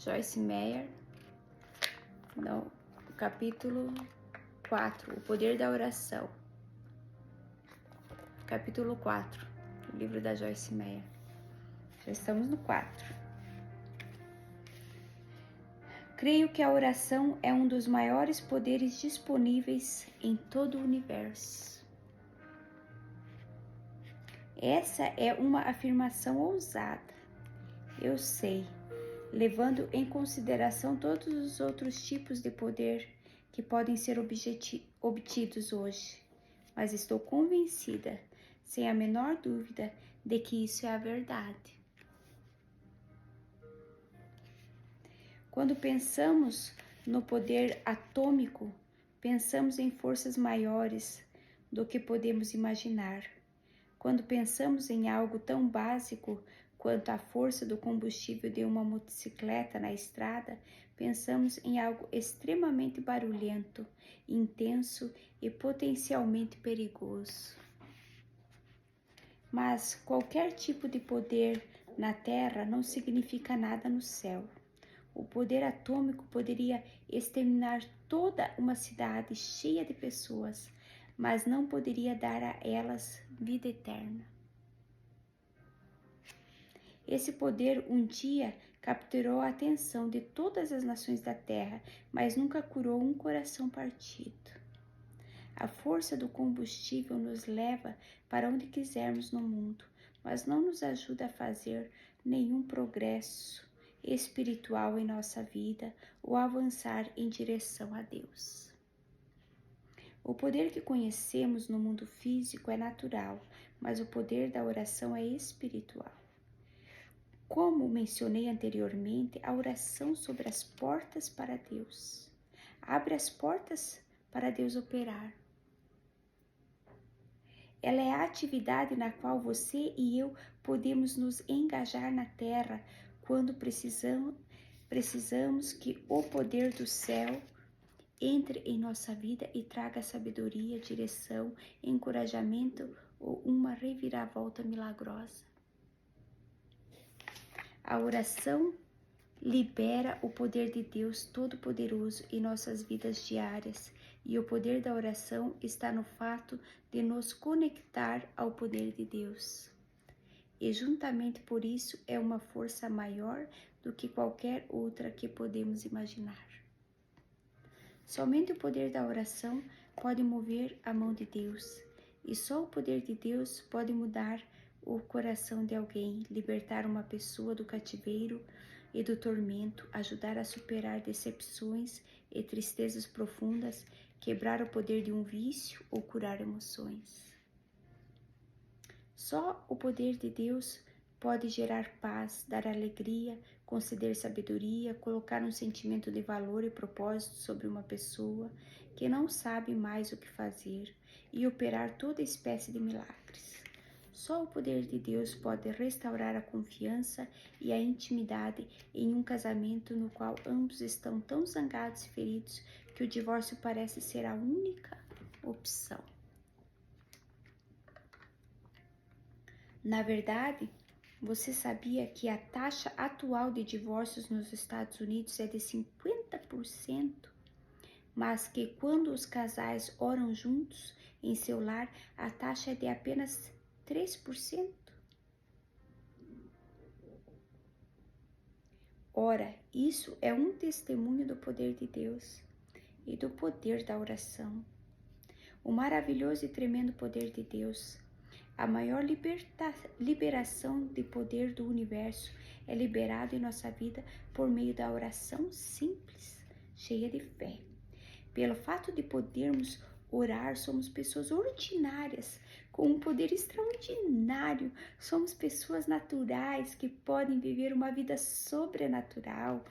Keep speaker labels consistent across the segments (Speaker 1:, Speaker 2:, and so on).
Speaker 1: Joyce Meyer, no capítulo 4, O Poder da Oração. Capítulo 4, do livro da Joyce Meyer. Já estamos no 4. Creio que a oração é um dos maiores poderes disponíveis em todo o universo. Essa é uma afirmação ousada, eu sei, levando em consideração todos os outros tipos de poder que podem ser obtidos hoje, mas estou convencida, sem a menor dúvida, de que isso é a verdade. Quando pensamos no poder atômico, pensamos em forças maiores do que podemos imaginar. Quando pensamos em algo tão básico quanto a força do combustível de uma motocicleta na estrada, pensamos em algo extremamente barulhento, intenso e potencialmente perigoso. Mas qualquer tipo de poder na Terra não significa nada no céu. O poder atômico poderia exterminar toda uma cidade cheia de pessoas, mas não poderia dar a elas vida eterna. Esse poder um dia capturou a atenção de todas as nações da Terra, mas nunca curou um coração partido. A força do combustível nos leva para onde quisermos no mundo, mas não nos ajuda a fazer nenhum progresso espiritual em nossa vida ou avançar em direção a Deus. O poder que conhecemos no mundo físico é natural, mas o poder da oração é espiritual. Como mencionei anteriormente, a oração sobre as portas para Deus abre as portas para Deus operar. Ela é a atividade na qual você e eu podemos nos engajar na terra quando precisamos que o poder do céu entre em nossa vida e traga sabedoria, direção, encorajamento ou uma reviravolta milagrosa. A oração libera o poder de Deus Todo-Poderoso em nossas vidas diárias, e o poder da oração está no fato de nos conectar ao poder de Deus. E juntamente por isso é uma força maior do que qualquer outra que podemos imaginar. Somente o poder da oração pode mover a mão de Deus, e só o poder de Deus pode mudar o coração de alguém, libertar uma pessoa do cativeiro e do tormento, ajudar a superar decepções e tristezas profundas, quebrar o poder de um vício ou curar emoções. Só o poder de Deus pode gerar paz, dar alegria, conceder sabedoria, colocar um sentimento de valor e propósito sobre uma pessoa que não sabe mais o que fazer e operar toda espécie de milagres. Só o poder de Deus pode restaurar a confiança e a intimidade em um casamento no qual ambos estão tão zangados e feridos que o divórcio parece ser a única opção. Na verdade, você sabia que a taxa atual de divórcios nos Estados Unidos é de 50%, mas que quando os casais oram juntos em seu lar, a taxa é de apenas 3%? Ora, isso é um testemunho do poder de Deus e do poder da oração. O maravilhoso e tremendo poder de Deus. A maior liberação de poder do universo é liberado em nossa vida por meio da oração simples, cheia de fé. Pelo fato de podermos orar, somos pessoas ordinárias, com um poder extraordinário. Somos pessoas naturais que podem viver uma vida sobrenatural.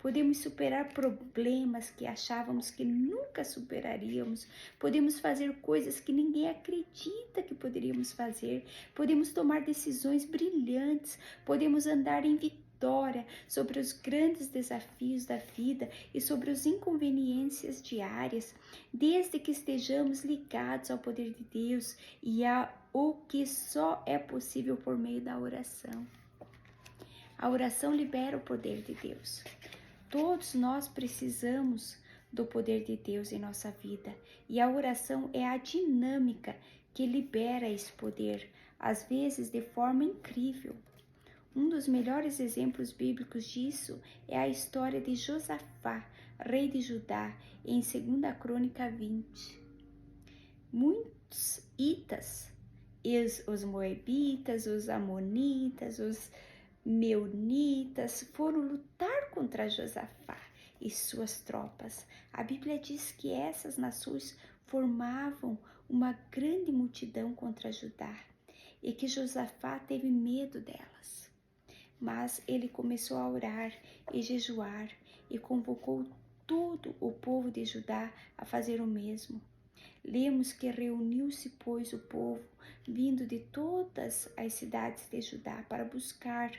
Speaker 1: Podemos superar problemas que achávamos que nunca superaríamos. Podemos fazer coisas que ninguém acredita que poderíamos fazer. Podemos tomar decisões brilhantes. Podemos andar em vitória sobre os grandes desafios da vida e sobre as inconveniências diárias, desde que estejamos ligados ao poder de Deus e ao que só é possível por meio da oração. A oração libera o poder de Deus. Todos nós precisamos do poder de Deus em nossa vida, e a oração é a dinâmica que libera esse poder, às vezes de forma incrível. Um dos melhores exemplos bíblicos disso é a história de Josafá, rei de Judá, em 2 Crônica 20. Muitos itas, os moabitas, os amonitas, os meunitas foram lutar contra Josafá e suas tropas. A Bíblia diz que essas nações formavam uma grande multidão contra Judá e que Josafá teve medo delas. Mas ele começou a orar e jejuar e convocou todo o povo de Judá a fazer o mesmo. Lemos que reuniu-se, pois, o povo vindo de todas as cidades de Judá para buscar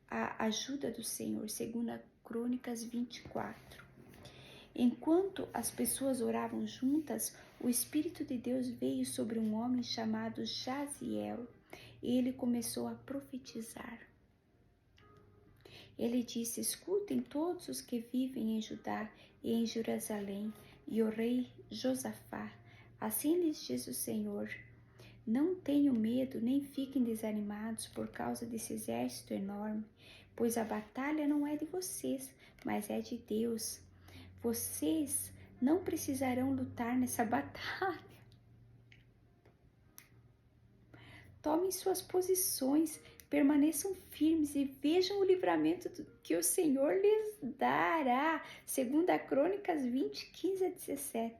Speaker 1: a ajuda do Senhor, segundo Crônicas 24. Enquanto as pessoas oravam juntas, o Espírito de Deus veio sobre um homem chamado Jaziel e ele começou a profetizar. Ele disse: escutem todos os que vivem em Judá e em Jerusalém, e o rei Josafá. Assim lhes diz o Senhor: não tenham medo, nem fiquem desanimados por causa desse exército enorme, pois a batalha não é de vocês, mas é de Deus. Vocês não precisarão lutar nessa batalha. Tomem suas posições, permaneçam firmes e vejam o livramento que o Senhor lhes dará. 2 Crônicas 20, 15 a 17.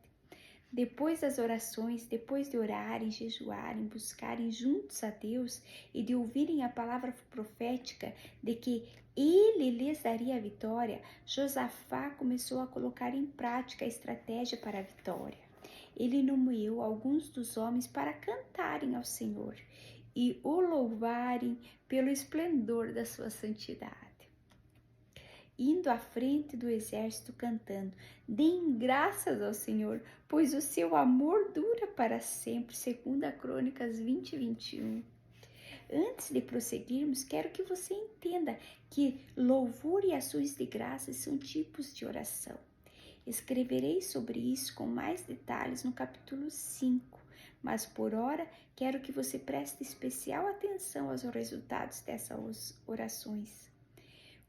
Speaker 1: Depois das orações, depois de orarem, jejuarem, buscarem juntos a Deus e de ouvirem a palavra profética de que Ele lhes daria a vitória, Josafá começou a colocar em prática a estratégia para a vitória. Ele nomeou alguns dos homens para cantarem ao Senhor e o louvarem pelo esplendor da sua santidade. Indo à frente do exército cantando: deem graças ao Senhor, pois o seu amor dura para sempre. 2 Crônicas 20, 21. Antes de prosseguirmos, quero que você entenda que louvor e ações de graças são tipos de oração. Escreverei sobre isso com mais detalhes no capítulo 5, mas por ora quero que você preste especial atenção aos resultados dessas orações.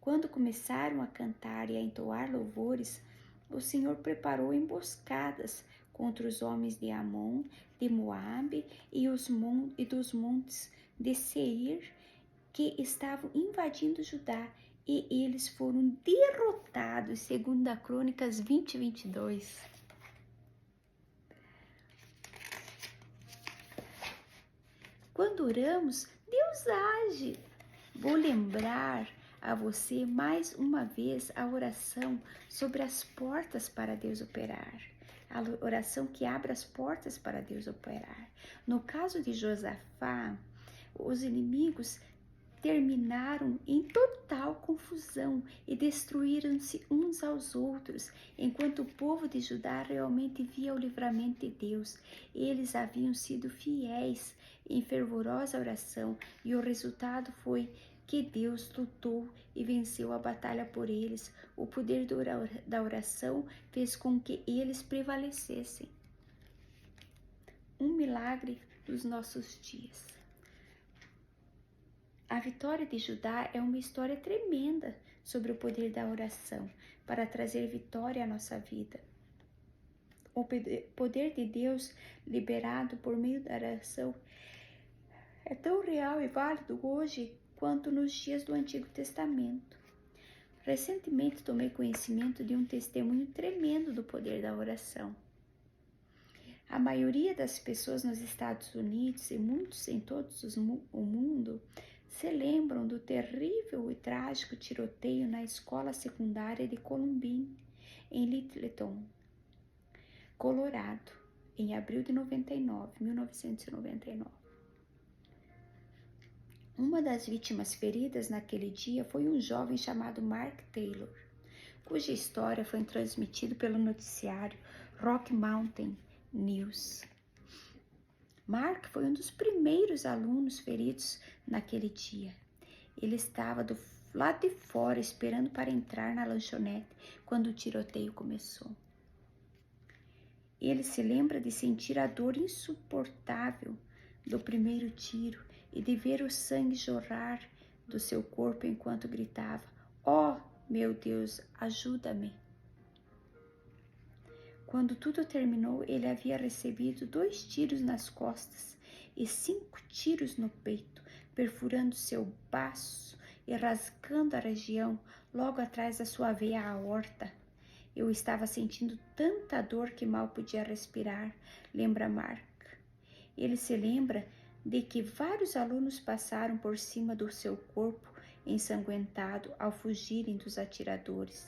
Speaker 1: Quando começaram a cantar e a entoar louvores, o Senhor preparou emboscadas contra os homens de Amon, de Moabe e dos montes de Seir, que estavam invadindo Judá, e eles foram derrotados, segundo a Crônicas 20, 22. Quando oramos, Deus age. Vou lembrar a você mais uma vez a oração sobre as portas para Deus operar. A oração que abre as portas para Deus operar. No caso de Josafá, os inimigos terminaram em total confusão e destruíram-se uns aos outros, enquanto o povo de Judá realmente via o livramento de Deus. Eles haviam sido fiéis em fervorosa oração e o resultado foi que Deus lutou e venceu a batalha por eles. O poder da oração fez com que eles prevalecessem. Um milagre dos nossos dias. A vitória de Judá é uma história tremenda sobre o poder da oração para trazer vitória à nossa vida. O poder de Deus liberado por meio da oração é tão real e válido hoje quanto nos dias do Antigo Testamento. Recentemente tomei conhecimento de um testemunho tremendo do poder da oração. A maioria das pessoas nos Estados Unidos e muitos em todo o mundo se lembram do terrível e trágico tiroteio na escola secundária de Columbine, em Littleton, Colorado, em abril de 1999. Uma das vítimas feridas naquele dia foi um jovem chamado Mark Taylor, cuja história foi transmitida pelo noticiário Rocky Mountain News. Mark foi um dos primeiros alunos feridos naquele dia. Ele estava do lado de fora, esperando para entrar na lanchonete, quando o tiroteio começou. Ele se lembra de sentir a dor insuportável do primeiro tiro e de ver o sangue jorrar do seu corpo enquanto gritava: "Oh, meu Deus, ajuda-me!" Quando tudo terminou, ele havia recebido 2 tiros nas costas e 5 tiros no peito, perfurando seu baço e rasgando a região logo atrás da sua veia aorta. Eu estava sentindo tanta dor que mal podia respirar, lembra Mark. Ele se lembra de que vários alunos passaram por cima do seu corpo ensanguentado ao fugirem dos atiradores.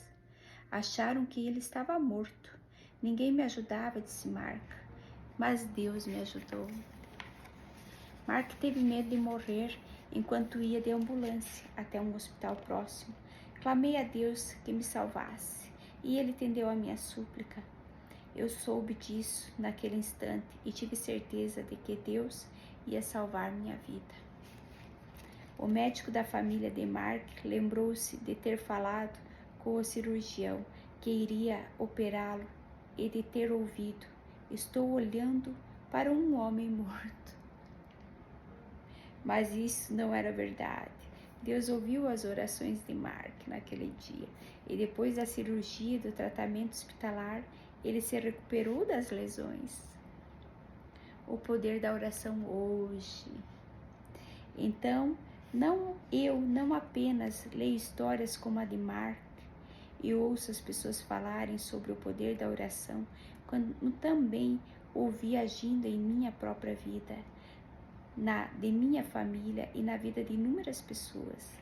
Speaker 1: Acharam que ele estava morto. Ninguém me ajudava, disse Mark, mas Deus me ajudou. Mark teve medo de morrer enquanto ia de ambulância até um hospital próximo. Clamei a Deus que me salvasse e ele atendeu a minha súplica. Eu soube disso naquele instante e tive certeza de que Deus ia salvar minha vida. O médico da família de Mark lembrou-se de ter falado com o cirurgião que iria operá-lo e de ter ouvido: "Estou olhando para um homem morto." Mas isso não era verdade. Deus ouviu as orações de Mark naquele dia e depois da cirurgia e do tratamento hospitalar, ele se recuperou das lesões. O poder da oração hoje. Então, eu não apenas leio histórias como a de Mark e ouço as pessoas falarem sobre o poder da oração, como também ouvi agindo em minha própria vida, de minha família e na vida de inúmeras pessoas.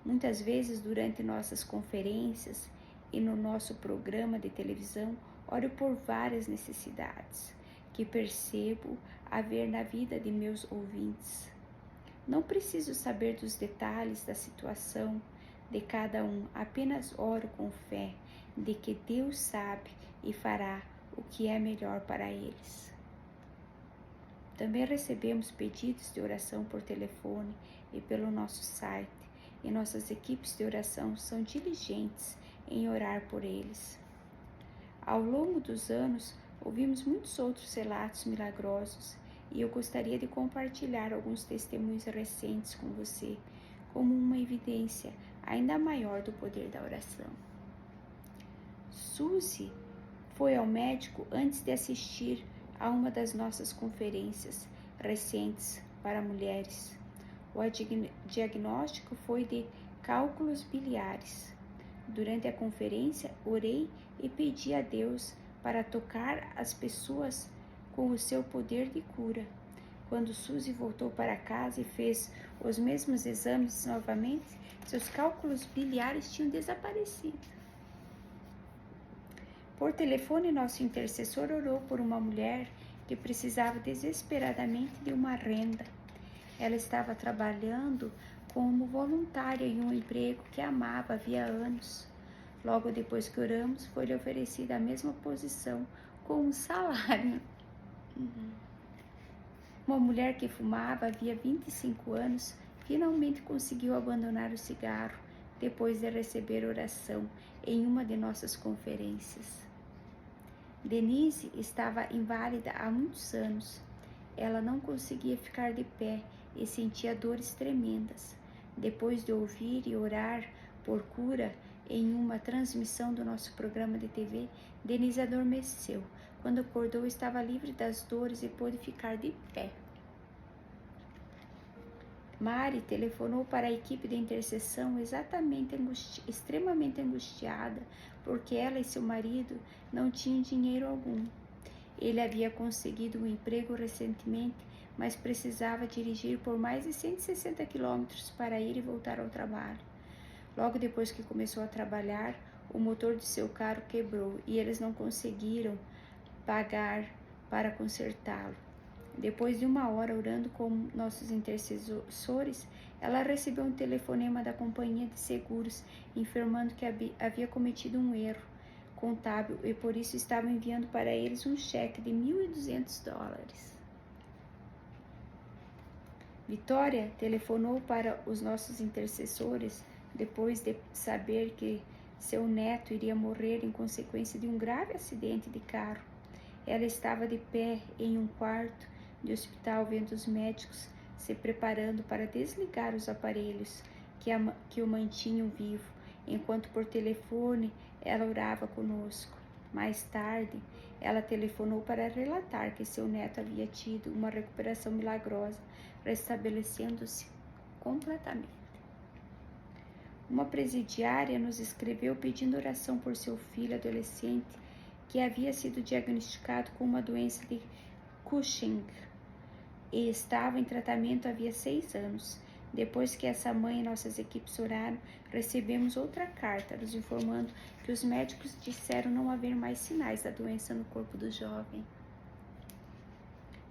Speaker 1: Muitas vezes, durante nossas conferências e no nosso programa de televisão, oro por várias necessidades que percebo haver na vida de meus ouvintes. Não preciso saber dos detalhes da situação de cada um, apenas oro com fé de que Deus sabe e fará o que é melhor para eles. Também recebemos pedidos de oração por telefone e pelo nosso site, e nossas equipes de oração são diligentes em orar por eles. Ao longo dos anos, ouvimos muitos outros relatos milagrosos e eu gostaria de compartilhar alguns testemunhos recentes com você, como uma evidência ainda maior do poder da oração. Suzy foi ao médico antes de assistir a uma das nossas conferências recentes para mulheres. O diagnóstico foi de cálculos biliares. Durante a conferência, orei e pedi a Deus para tocar as pessoas com o seu poder de cura. Quando Suzy voltou para casa e fez os mesmos exames novamente, seus cálculos biliares tinham desaparecido. Por telefone, nosso intercessor orou por uma mulher que precisava desesperadamente de uma renda. Ela estava trabalhando como voluntária em um emprego que amava havia anos. Logo depois que oramos, foi-lhe oferecida a mesma posição com um salário. Uma mulher que fumava havia 25 anos finalmente conseguiu abandonar o cigarro depois de receber oração em uma de nossas conferências. Denise estava inválida há muitos anos. Ela não conseguia ficar de pé e sentia dores tremendas. Depois de ouvir e orar por cura em uma transmissão do nosso programa de TV, Denise adormeceu. Quando acordou, estava livre das dores e pôde ficar de pé. Mari telefonou para a equipe de intercessão extremamente angustiada, porque ela e seu marido não tinham dinheiro algum. Ele havia conseguido um emprego recentemente, mas precisava dirigir por mais de 160 quilômetros para ir e voltar ao trabalho. Logo depois que começou a trabalhar, o motor de seu carro quebrou e eles não conseguiram pagar para consertá-lo. Depois de 1 hora orando com nossos intercessores, ela recebeu um telefonema da companhia de seguros informando que havia cometido um erro contábil e por isso estavam enviando para eles um cheque de $1.200. Vitória telefonou para os nossos intercessores depois de saber que seu neto iria morrer em consequência de um grave acidente de carro. Ela estava de pé em um quarto de hospital vendo os médicos se preparando para desligar os aparelhos que o mantinham vivo, enquanto por telefone ela orava conosco. Mais tarde, ela telefonou para relatar que seu neto havia tido uma recuperação milagrosa, restabelecendo-se completamente. Uma presidiária nos escreveu pedindo oração por seu filho adolescente que havia sido diagnosticado com uma doença de Cushing e estava em tratamento havia 6 anos. Depois que essa mãe e nossas equipes oraram, recebemos outra carta nos informando que os médicos disseram não haver mais sinais da doença no corpo do jovem.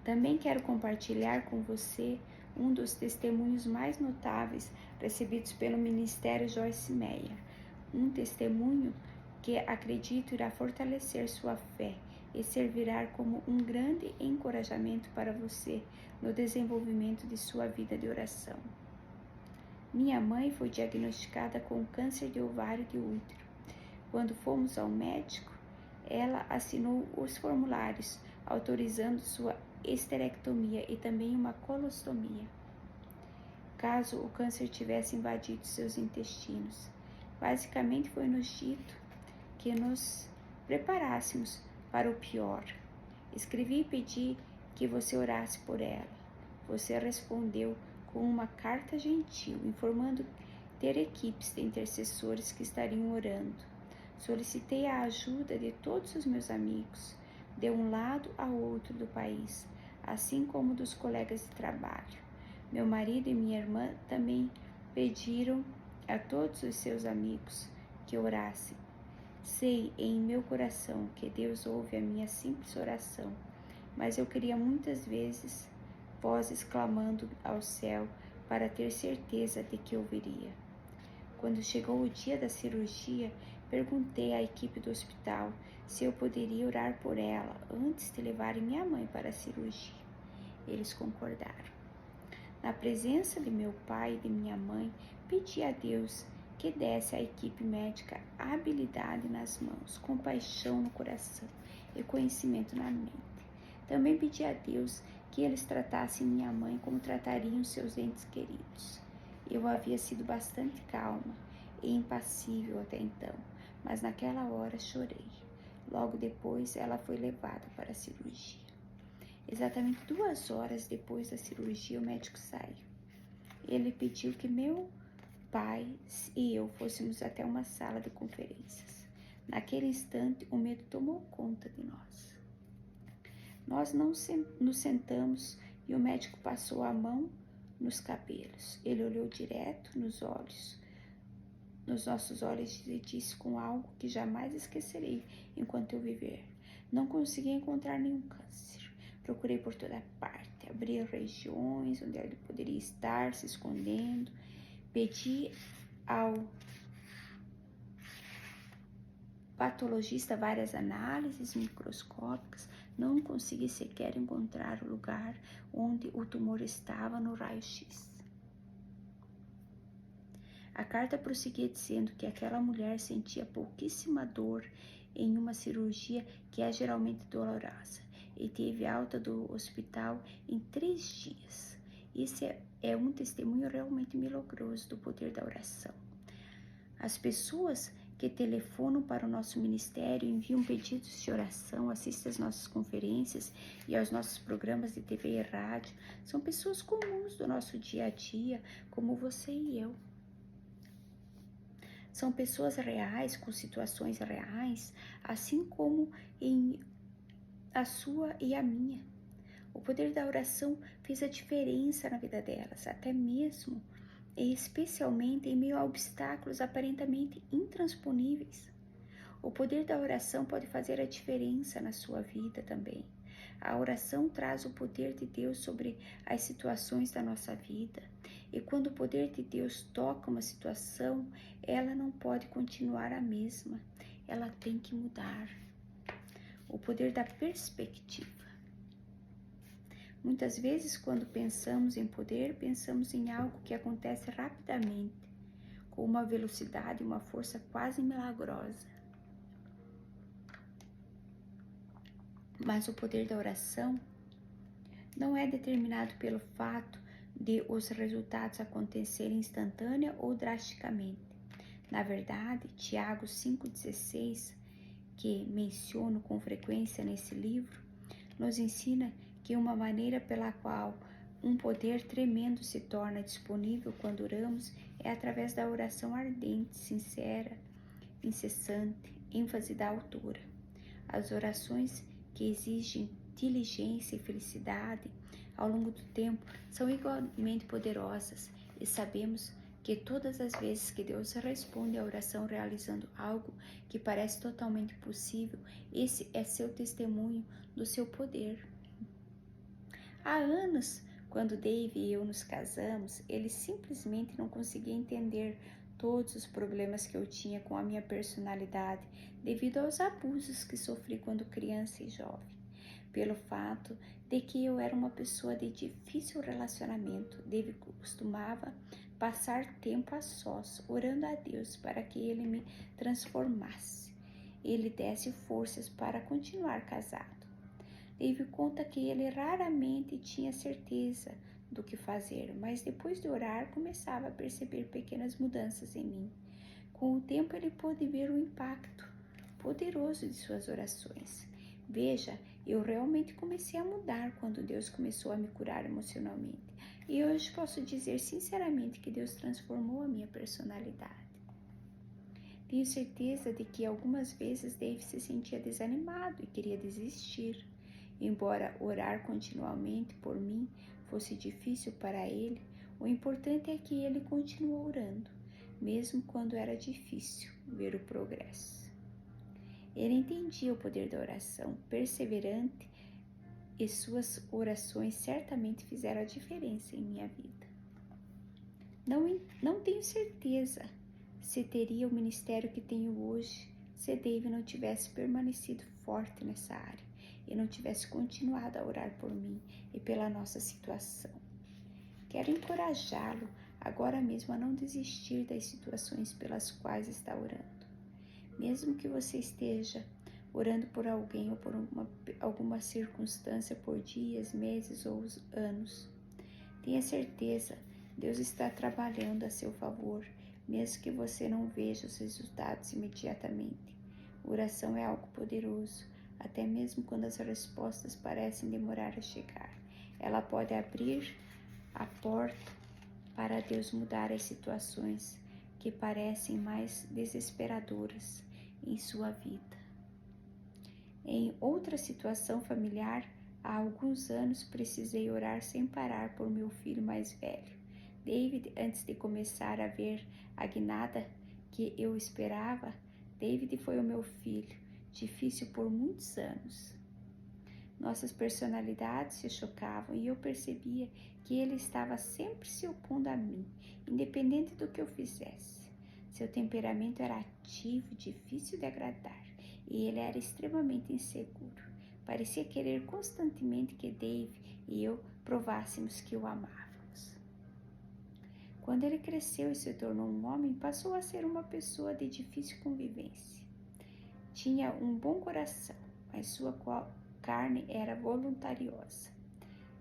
Speaker 1: Também quero compartilhar com você um dos testemunhos mais notáveis recebidos pelo Ministério Joyce Meyer. Um testemunho que acredito irá fortalecer sua fé e servirá como um grande encorajamento para você no desenvolvimento de sua vida de oração. Minha mãe foi diagnosticada com câncer de ovário de útero. Quando fomos ao médico, ela assinou os formulários autorizando sua esterectomia e também uma colostomia, caso o câncer tivesse invadido seus intestinos. Basicamente foi nos dito que nos preparássemos para o pior. Escrevi e pedi que você orasse por ela. Você respondeu com uma carta gentil, informando ter equipes de intercessores que estariam orando. Solicitei a ajuda de todos os meus amigos, de um lado ao outro do país, assim como dos colegas de trabalho. Meu marido e minha irmã também pediram a todos os seus amigos que orassem. Sei em meu coração que Deus ouve a minha simples oração, mas eu queria muitas vezes vozes clamando ao céu para ter certeza de que ouviria. Quando chegou o dia da cirurgia, perguntei à equipe do hospital se eu poderia orar por ela antes de levarem minha mãe para a cirurgia. Eles concordaram. Na presença de meu pai e de minha mãe, pedi a Deus que desse à equipe médica habilidade nas mãos, compaixão no coração e conhecimento na mente. Também pedi a Deus que eles tratassem minha mãe como tratariam seus entes queridos. Eu havia sido bastante calma e impassível até então, mas naquela hora chorei. Logo depois, ela foi levada para a cirurgia. Exatamente 2 horas depois da cirurgia, o médico saiu. Ele pediu que meu pai e eu fôssemos até uma sala de conferências. Naquele instante, o medo tomou conta de nós. Nós não nos sentamos e o médico passou a mão nos cabelos. Ele olhou direto nos nossos olhos e disse com algo que jamais esquecerei enquanto eu viver: não consegui encontrar nenhum câncer. Procurei por toda parte, abri regiões onde ele poderia estar se escondendo. Pedi ao patologista várias análises microscópicas, não consegui sequer encontrar o lugar onde o tumor estava no raio-x. A carta prosseguia dizendo que aquela mulher sentia pouquíssima dor em uma cirurgia que é geralmente dolorosa e teve alta do hospital em 3 dias. Esse é um testemunho realmente milagroso do poder da oração. As pessoas que telefonam para o nosso ministério, enviam pedidos de oração, assistem às nossas conferências e aos nossos programas de TV e rádio, são pessoas comuns do nosso dia a dia, como você e eu. São pessoas reais, com situações reais, assim como em a sua e a minha. O poder da oração fez a diferença na vida delas, até mesmo e especialmente em meio a obstáculos aparentemente intransponíveis. O poder da oração pode fazer a diferença na sua vida também. A oração traz o poder de Deus sobre as situações da nossa vida. E quando o poder de Deus toca uma situação, ela não pode continuar a mesma. Ela tem que mudar. O poder da perspectiva. Muitas vezes, quando pensamos em poder, pensamos em algo que acontece rapidamente, com uma velocidade e uma força quase milagrosa. Mas o poder da oração não é determinado pelo fato de os resultados acontecerem instantânea ou drasticamente. Na verdade, Tiago 5,16, que menciono com frequência nesse livro, nos ensina que uma maneira pela qual um poder tremendo se torna disponível quando oramos é através da oração ardente, sincera, incessante, ênfase da altura. As orações que exigem diligência e felicidade ao longo do tempo são igualmente poderosas e sabemos que todas as vezes que Deus responde à oração realizando algo que parece totalmente possível, esse é seu testemunho do seu poder. Há anos, quando Dave e eu nos casamos, ele simplesmente não conseguia entender todos os problemas que eu tinha com a minha personalidade devido aos abusos que sofri quando criança e jovem. Pelo fato de que eu era uma pessoa de difícil relacionamento, Dave costumava passar tempo a sós, orando a Deus para que ele me transformasse e lhe desse forças para continuar casado. Dave conta que ele raramente tinha certeza do que fazer, mas depois de orar começava a perceber pequenas mudanças em mim. Com o tempo ele pôde ver o impacto poderoso de suas orações. Veja, eu realmente comecei a mudar quando Deus começou a me curar emocionalmente. E hoje posso dizer sinceramente que Deus transformou a minha personalidade. Tenho certeza de que algumas vezes Dave se sentia desanimado e queria desistir. Embora orar continuamente por mim fosse difícil para ele, o importante é que ele continuou orando, mesmo quando era difícil ver o progresso. Ele entendia o poder da oração perseverante e suas orações certamente fizeram a diferença em minha vida. Não tenho certeza se teria o ministério que tenho hoje se Dave não tivesse permanecido forte nessa área e não tivesse continuado a orar por mim e pela nossa situação. Quero encorajá-lo agora mesmo a não desistir das situações pelas quais está orando. Mesmo que você esteja orando por alguém ou por alguma circunstância por dias, meses ou anos, tenha certeza, Deus está trabalhando a seu favor, mesmo que você não veja os resultados imediatamente. Oração é algo poderoso, até mesmo quando as respostas parecem demorar a chegar. Ela pode abrir a porta para Deus mudar as situações que parecem mais desesperadoras em sua vida. Em outra situação familiar, há alguns anos precisei orar sem parar por meu filho mais velho. David, antes de começar a ver a guinada que eu esperava, David foi o meu filho, difícil por muitos anos. Nossas personalidades se chocavam e eu percebia que ele estava sempre se opondo a mim, independente do que eu fizesse. Seu temperamento era ativo, difícil de agradar, e ele era extremamente inseguro. Parecia querer constantemente que Dave e eu provássemos que o amávamos. Quando ele cresceu e se tornou um homem, passou a ser uma pessoa de difícil convivência. Tinha um bom coração, mas sua carne era voluntariosa.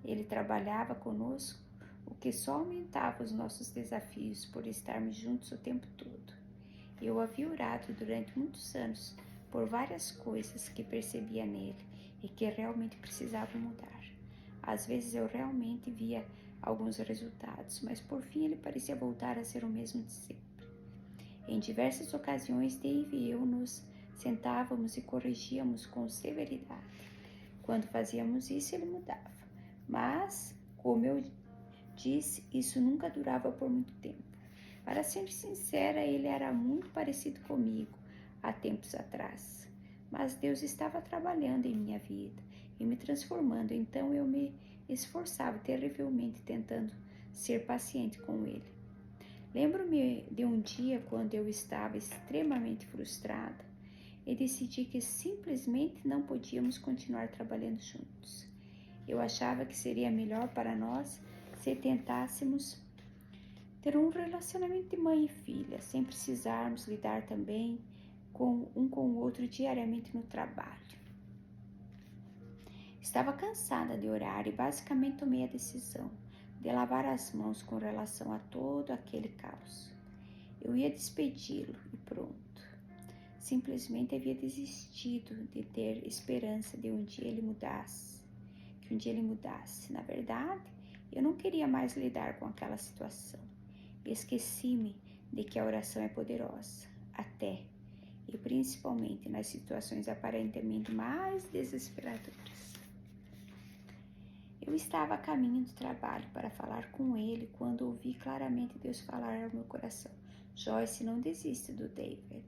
Speaker 1: Ele trabalhava conosco, o que só aumentava os nossos desafios por estarmos juntos o tempo todo. Eu havia orado durante muitos anos por várias coisas que percebia nele e que realmente precisavam mudar. Às vezes eu realmente via alguns resultados, mas por fim ele parecia voltar a ser o mesmo de sempre. Em diversas ocasiões, Dave e eu nos sentávamos e corrigíamos com severidade. Quando fazíamos isso, ele mudava. Mas, como eu disse, isso nunca durava por muito tempo. Para ser sincera, ele era muito parecido comigo há tempos atrás. Mas Deus estava trabalhando em minha vida e me transformando, então eu me esforçava terrivelmente tentando ser paciente com ele. Lembro-me de um dia quando eu estava extremamente frustrada e decidi que simplesmente não podíamos continuar trabalhando juntos. Eu achava que seria melhor para nós se tentássemos ter um relacionamento de mãe e filha, sem precisarmos lidar também com o outro diariamente no trabalho. Estava cansada de orar e basicamente tomei a decisão de lavar as mãos com relação a todo aquele caos. Eu ia despedi-lo e pronto. Simplesmente havia desistido de ter esperança de um dia ele mudasse. Que um dia ele mudasse. Na verdade, eu não queria mais lidar com aquela situação. Esqueci-me de que a oração é poderosa, até e principalmente nas situações aparentemente mais desesperadoras. Eu estava a caminho do trabalho para falar com ele quando ouvi claramente Deus falar ao meu coração: Joyce, não desista do David.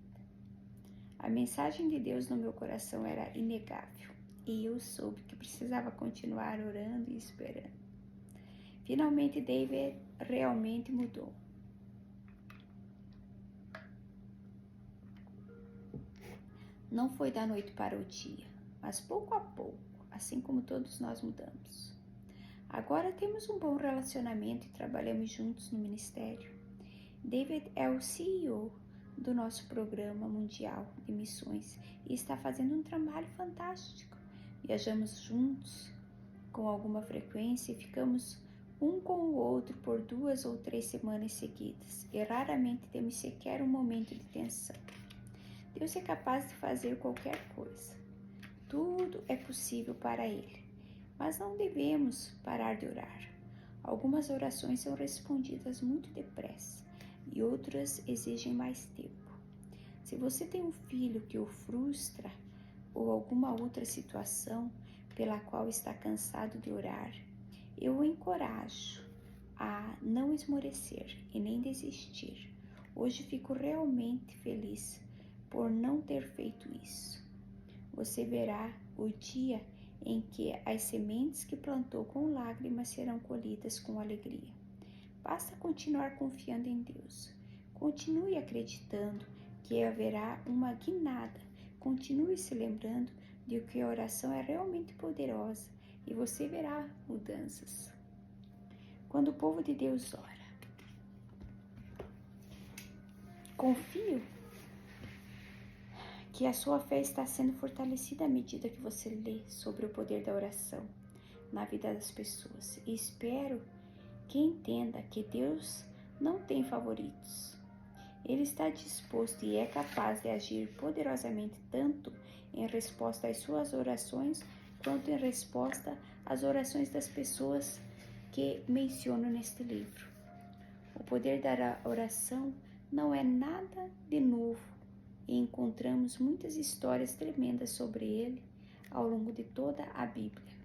Speaker 1: A mensagem de Deus no meu coração era inegável e eu soube que precisava continuar orando e esperando. Finalmente, David realmente mudou. Não foi da noite para o dia, mas pouco a pouco, assim como todos nós mudamos. Agora temos um bom relacionamento e trabalhamos juntos no ministério. David é o CEO do nosso programa mundial de missões e está fazendo um trabalho fantástico. Viajamos juntos com alguma frequência e ficamos um com o outro por 2 ou 3 semanas seguidas e raramente temos sequer um momento de tensão. Deus é capaz de fazer qualquer coisa. Tudo é possível para Ele, mas não devemos parar de orar. Algumas orações são respondidas muito depressa e outras exigem mais tempo. Se você tem um filho que o frustra ou alguma outra situação pela qual está cansado de orar, eu o encorajo a não esmorecer e nem desistir. Hoje fico realmente feliz por não ter feito isso. Você verá o dia em que as sementes que plantou com lágrimas serão colhidas com alegria. Basta continuar confiando em Deus. Continue acreditando que haverá uma guinada. Continue se lembrando de que a oração é realmente poderosa e você verá mudanças. Quando o povo de Deus ora, confio que a sua fé está sendo fortalecida à medida que você lê sobre o poder da oração na vida das pessoas. E espero que entenda que Deus não tem favoritos. Ele está disposto e é capaz de agir poderosamente tanto em resposta às suas orações quanto em resposta às orações das pessoas que menciono neste livro. O poder da oração não é nada de novo e encontramos muitas histórias tremendas sobre ele ao longo de toda a Bíblia.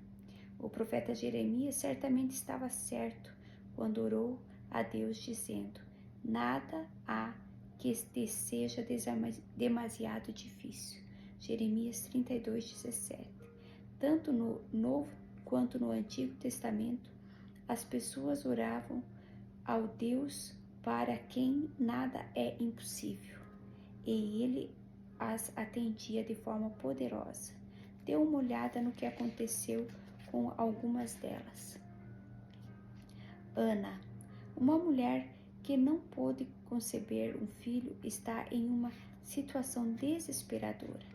Speaker 1: O profeta Jeremias certamente estava certo quando orou a Deus dizendo: nada há que te seja demasiado difícil. Jeremias 32:17. Tanto no Novo quanto no Antigo Testamento, as pessoas oravam ao Deus para quem nada é impossível, e ele as atendia de forma poderosa. Dê uma olhada no que aconteceu com algumas delas. Ana, uma mulher que não pôde conceber um filho, está em uma situação desesperadora.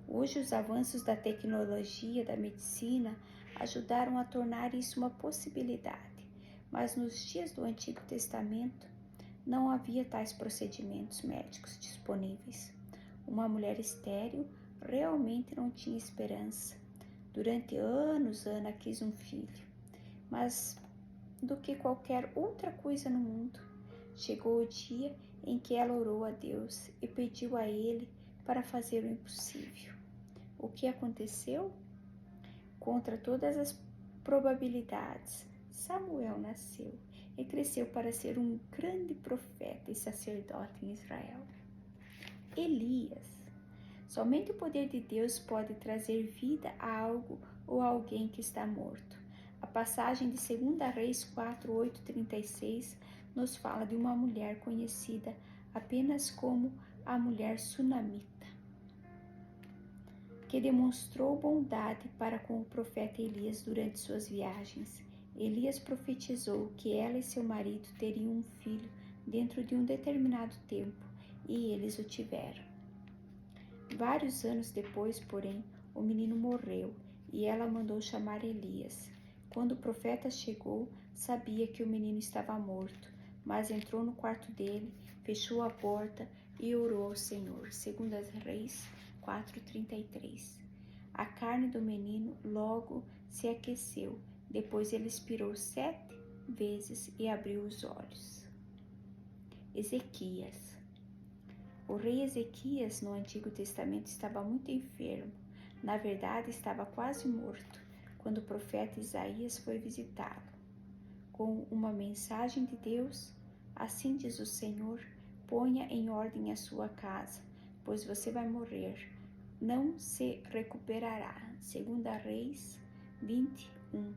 Speaker 1: Hoje, os avanços da tecnologia, da medicina, ajudaram a tornar isso uma possibilidade, mas nos dias do Antigo Testamento não havia tais procedimentos médicos disponíveis. Uma mulher estéril realmente não tinha esperança. Durante anos, Ana quis um filho, mas do que qualquer outra coisa no mundo, chegou o dia em que ela orou a Deus e pediu a Ele para fazer o impossível. O que aconteceu? Contra todas as probabilidades, Samuel nasceu e cresceu para ser um grande profeta e sacerdote em Israel. Elias. Somente o poder de Deus pode trazer vida a algo ou a alguém que está morto. A passagem de 2 Reis 4:8-36 nos fala de uma mulher conhecida apenas como a mulher sunamita, que demonstrou bondade para com o profeta Elias durante suas viagens. Elias profetizou que ela e seu marido teriam um filho dentro de um determinado tempo, e eles o tiveram. Vários anos depois, porém, o menino morreu e ela mandou chamar Elias. Quando o profeta chegou, sabia que o menino estava morto, mas entrou no quarto dele, fechou a porta e orou ao Senhor. 2 Reis 4:33. A carne do menino logo se aqueceu. Depois ele expirou 7 vezes e abriu os olhos. Ezequias. O rei Ezequias, no Antigo Testamento, estava muito enfermo. Na verdade, estava quase morto, quando o profeta Isaías foi visitá-lo. Com uma mensagem de Deus, assim diz o Senhor: ponha em ordem a sua casa, pois você vai morrer, não se recuperará. 2 Reis 21.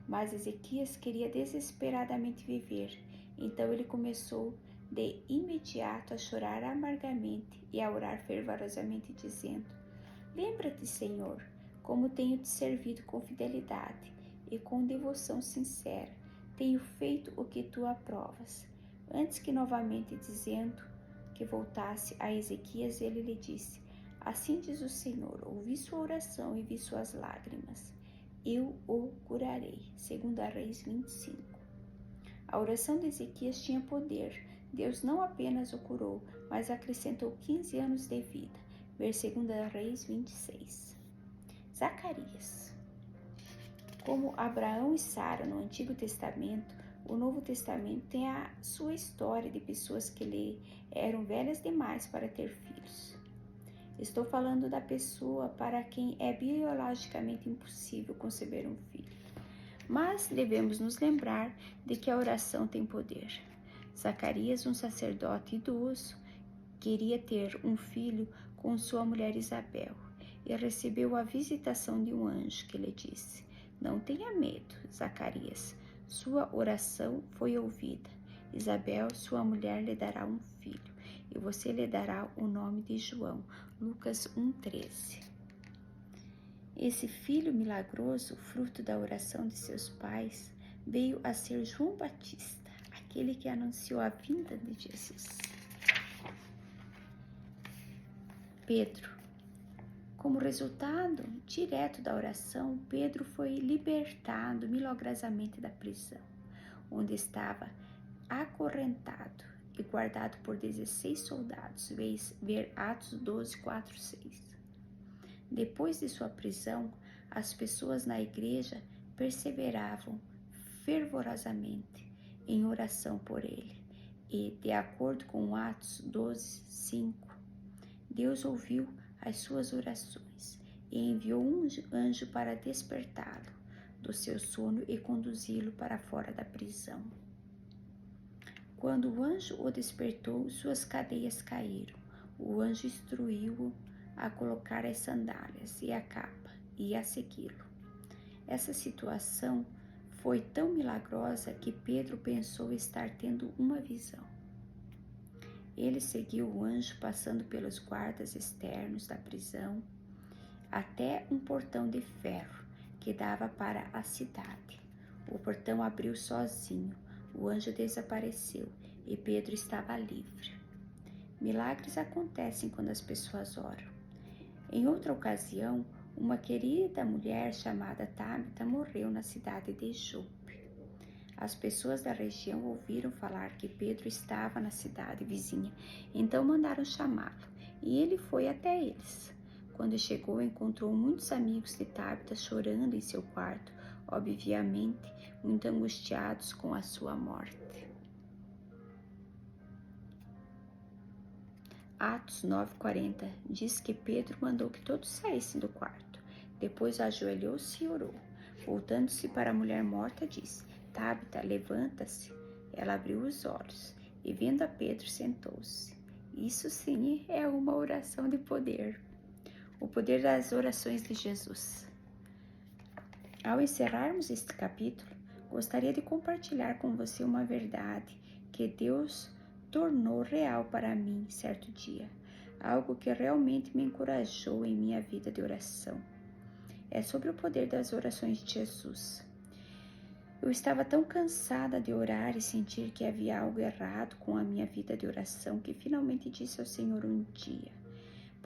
Speaker 1: Mas Ezequias queria desesperadamente viver, então ele começou de imediato a chorar amargamente e a orar fervorosamente, dizendo: lembra-te, Senhor, como tenho te servido com fidelidade e com devoção sincera. Tenho feito o que tu aprovas. Antes que novamente dizendo que voltasse a Ezequias, ele lhe disse: assim diz o Senhor, ouvi sua oração e vi suas lágrimas. Eu o curarei. 2 Reis 25. A oração de Ezequias tinha poder. Deus não apenas o curou, mas acrescentou 15 anos de vida. Ver 2 Reis 26. Zacarias. Como Abraão e Sara no Antigo Testamento, o Novo Testamento tem a sua história de pessoas que lhe eram velhas demais para ter filhos. Estou falando da pessoa para quem é biologicamente impossível conceber um filho. Mas devemos nos lembrar de que a oração tem poder. Zacarias, um sacerdote idoso, queria ter um filho com sua mulher Isabel e recebeu a visitação de um anjo que lhe disse: não tenha medo, Zacarias, sua oração foi ouvida. Isabel, sua mulher, lhe dará um filho e você lhe dará o nome de João. Lucas 1:13. Esse filho milagroso, fruto da oração de seus pais, veio a ser João Batista, aquele que anunciou a vinda de Jesus. Pedro. Como resultado direto da oração, Pedro foi libertado milagrosamente da prisão, onde estava acorrentado e guardado por 16 soldados. Ver Atos 12, 4, 6. Depois de sua prisão, as pessoas na igreja perseveravam fervorosamente em oração por ele. E, de acordo com Atos 12, 5, Deus ouviu as suas orações e enviou um anjo para despertá-lo do seu sono e conduzi-lo para fora da prisão. Quando o anjo o despertou, suas cadeias caíram. O anjo instruiu-o a colocar as sandálias e a capa e a segui-lo. Essa situação foi tão milagrosa que Pedro pensou estar tendo uma visão. Ele seguiu o anjo passando pelos guardas externos da prisão até um portão de ferro que dava para a cidade. O portão abriu sozinho, o anjo desapareceu e Pedro estava livre. Milagres acontecem quando as pessoas oram. Em outra ocasião, uma querida mulher chamada Tabita morreu na cidade de Jope. As pessoas da região ouviram falar que Pedro estava na cidade vizinha, então mandaram chamá-lo, e ele foi até eles. Quando chegou, encontrou muitos amigos de Tabita chorando em seu quarto, obviamente muito angustiados com a sua morte. Atos 9:40 diz que Pedro mandou que todos saíssem do quarto. Depois ajoelhou-se e orou. Voltando-se para a mulher morta, disse: Tabita, levanta-se. Ela abriu os olhos e, vendo a Pedro, sentou-se. Isso sim é uma oração de poder. O poder das orações de Jesus. Ao encerrarmos este capítulo, gostaria de compartilhar com você uma verdade que Deus tornou real para mim certo dia. Algo que realmente me encorajou em minha vida de oração. É sobre o poder das orações de Jesus. Eu estava tão cansada de orar e sentir que havia algo errado com a minha vida de oração que finalmente disse ao Senhor um dia: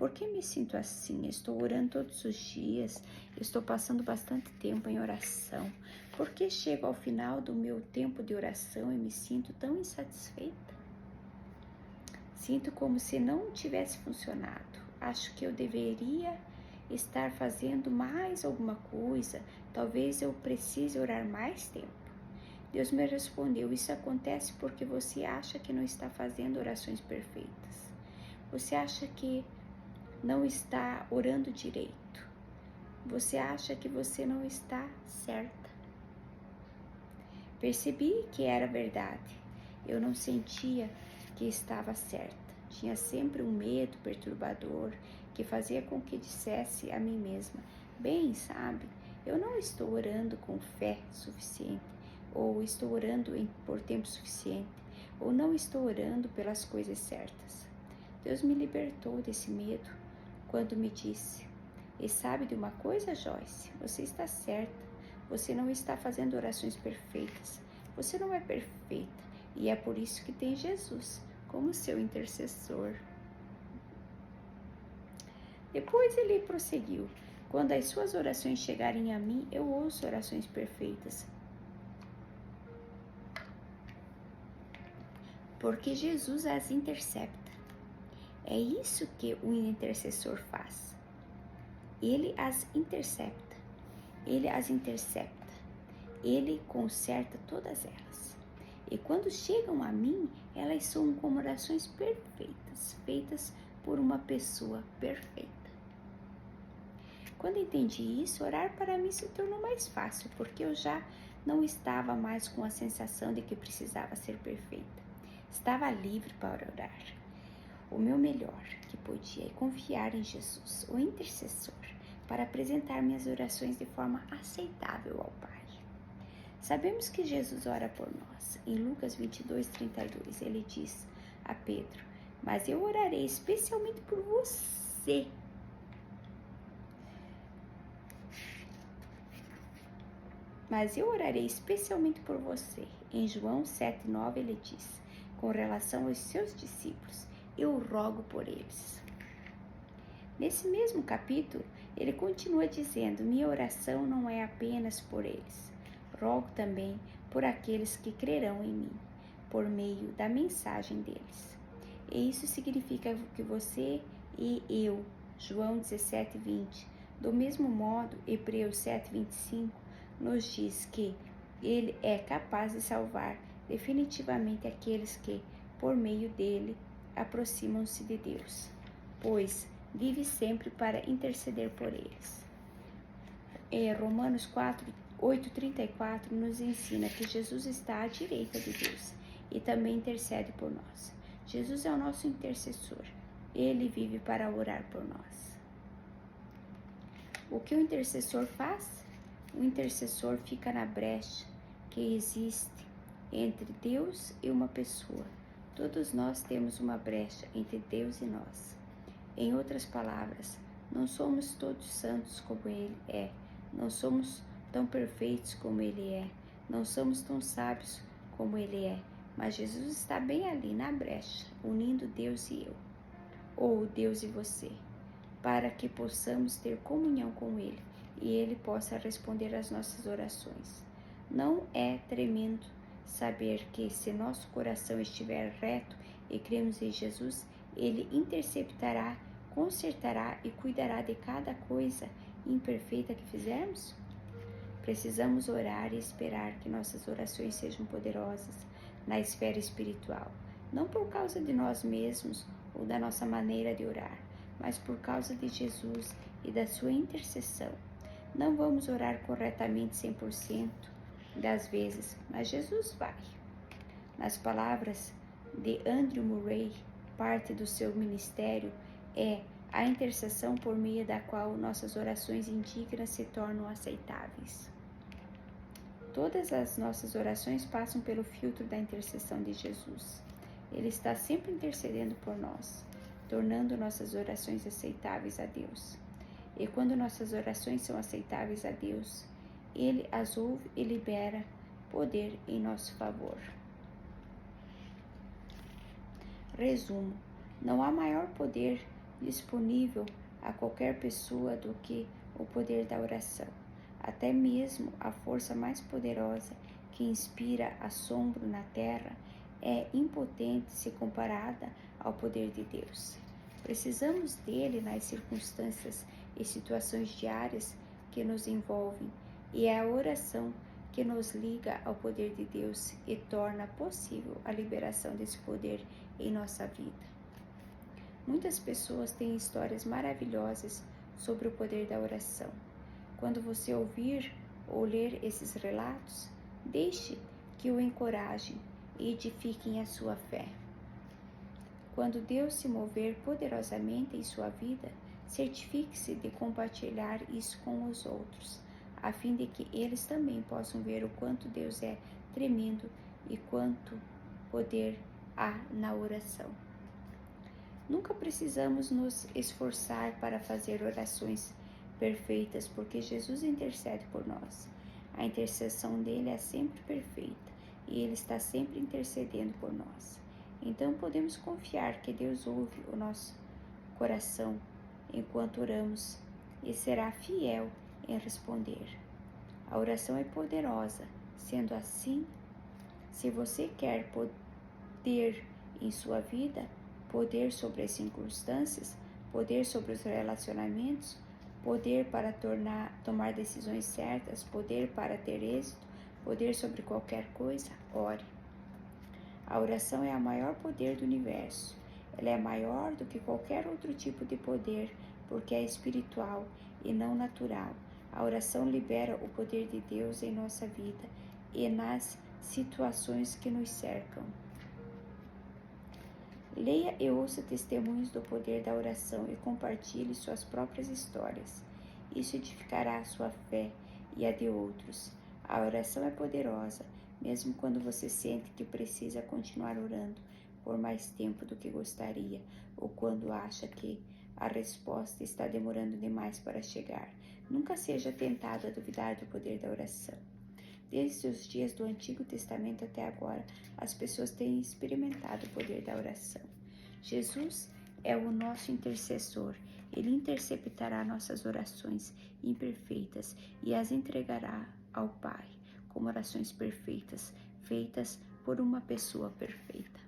Speaker 1: por que me sinto assim? Estou orando todos os dias, estou passando bastante tempo em oração. Por que chego ao final do meu tempo de oração e me sinto tão insatisfeita? Sinto como se não tivesse funcionado. Acho que eu deveria estar fazendo mais alguma coisa. Talvez eu precise orar mais tempo. Deus me respondeu: isso acontece porque você acha que não está fazendo orações perfeitas. Você acha que não está orando direito. Você acha que você não está certa. Percebi que era verdade. Eu não sentia que estava certa. Tinha sempre um medo perturbador que fazia com que dissesse a mim mesma: bem, sabe, eu não estou orando com fé suficiente, ou estou orando por tempo suficiente, ou não estou orando pelas coisas certas. Deus me libertou desse medo quando me disse: e sabe de uma coisa, Joyce? Você está certa. Você não está fazendo orações perfeitas. Você não é perfeita. E é por isso que tem Jesus como seu intercessor. Depois ele prosseguiu: quando as suas orações chegarem a mim, eu ouço orações perfeitas. Porque Jesus as intercepta. É isso que o intercessor faz. Ele as intercepta, ele conserta todas elas. E quando chegam a mim, elas são como orações perfeitas, feitas por uma pessoa perfeita. Quando entendi isso, orar para mim se tornou mais fácil, porque eu já não estava mais com a sensação de que precisava ser perfeita. Estava livre para orar o meu melhor que podia e confiar em Jesus, o intercessor, para apresentar minhas orações de forma aceitável ao Pai. Sabemos que Jesus ora por nós. Em Lucas 22:32, ele diz a Pedro: mas eu orarei especialmente por você. Mas eu orarei especialmente por você. Em João 7:9, ele diz, com relação aos seus discípulos: eu rogo por eles. Nesse mesmo capítulo, ele continua dizendo: minha oração não é apenas por eles. Rogo também por aqueles que crerão em mim, por meio da mensagem deles. E isso significa que você e eu, João 17:20, do mesmo modo, Hebreus 7:25, nos diz que ele é capaz de salvar definitivamente aqueles que, por meio dele, aproximam-se de Deus, pois vive sempre para interceder por eles. Romanos 8:34 nos ensina que Jesus está à direita de Deus e também intercede por nós. Jesus é o nosso intercessor. Ele vive para orar por nós. O que o intercessor faz? O intercessor fica na brecha que existe entre Deus e uma pessoa. Todos nós temos uma brecha entre Deus e nós. Em outras palavras, não somos todos santos como Ele é, não somos tão perfeitos como Ele é, não somos tão sábios como Ele é, mas Jesus está bem ali na brecha, unindo Deus e eu, ou Deus e você, para que possamos ter comunhão com Ele e Ele possa responder às nossas orações. Não é tremendo saber que, se nosso coração estiver reto e cremos em Jesus, Ele interceptará, consertará e cuidará de cada coisa imperfeita que fizermos? Precisamos orar e esperar que nossas orações sejam poderosas na esfera espiritual, não por causa de nós mesmos ou da nossa maneira de orar, mas por causa de Jesus e da sua intercessão. Não vamos orar corretamente 100% das vezes, mas Jesus vai. Nas palavras de Andrew Murray, parte do seu ministério é a intercessão por meio da qual nossas orações indignas se tornam aceitáveis. Todas as nossas orações passam pelo filtro da intercessão de Jesus. Ele está sempre intercedendo por nós, tornando nossas orações aceitáveis a Deus. E quando nossas orações são aceitáveis a Deus, Ele as ouve e libera poder em nosso favor. Resumo: não há maior poder disponível a qualquer pessoa do que o poder da oração. Até mesmo a força mais poderosa que inspira assombro na terra é impotente se comparada ao poder de Deus. Precisamos dele nas circunstâncias e situações diárias que nos envolvem, e é a oração que nos liga ao poder de Deus e torna possível a liberação desse poder em nossa vida. Muitas pessoas têm histórias maravilhosas sobre o poder da oração. Quando você ouvir ou ler esses relatos, deixe que o encorajem e edifiquem a sua fé. Quando Deus se mover poderosamente em sua vida, certifique-se de compartilhar isso com os outros, a fim de que eles também possam ver o quanto Deus é tremendo e quanto poder há na oração. Nunca precisamos nos esforçar para fazer orações perfeitas, porque Jesus intercede por nós. A intercessão dele é sempre perfeita e ele está sempre intercedendo por nós. Então podemos confiar que Deus ouve o nosso coração enquanto oramos e será fiel em responder. A oração é poderosa. Sendo assim, se você quer poder em sua vida, poder sobre as circunstâncias, poder sobre os relacionamentos, poder para tomar decisões certas, poder para ter êxito, poder sobre qualquer coisa, ore. A oração é o maior poder do universo. Ela é maior do que qualquer outro tipo de poder, porque é espiritual e não natural. A oração libera o poder de Deus em nossa vida e nas situações que nos cercam. Leia e ouça testemunhos do poder da oração e compartilhe suas próprias histórias. Isso edificará a sua fé e a de outros. A oração é poderosa, mesmo quando você sente que precisa continuar orando por mais tempo do que gostaria, ou quando acha que a resposta está demorando demais para chegar. Nunca seja tentado a duvidar do poder da oração. Desde os dias do Antigo Testamento até agora, as pessoas têm experimentado o poder da oração. Jesus é o nosso intercessor. Ele interceptará nossas orações imperfeitas e as entregará ao Pai como orações perfeitas, feitas por uma pessoa perfeita.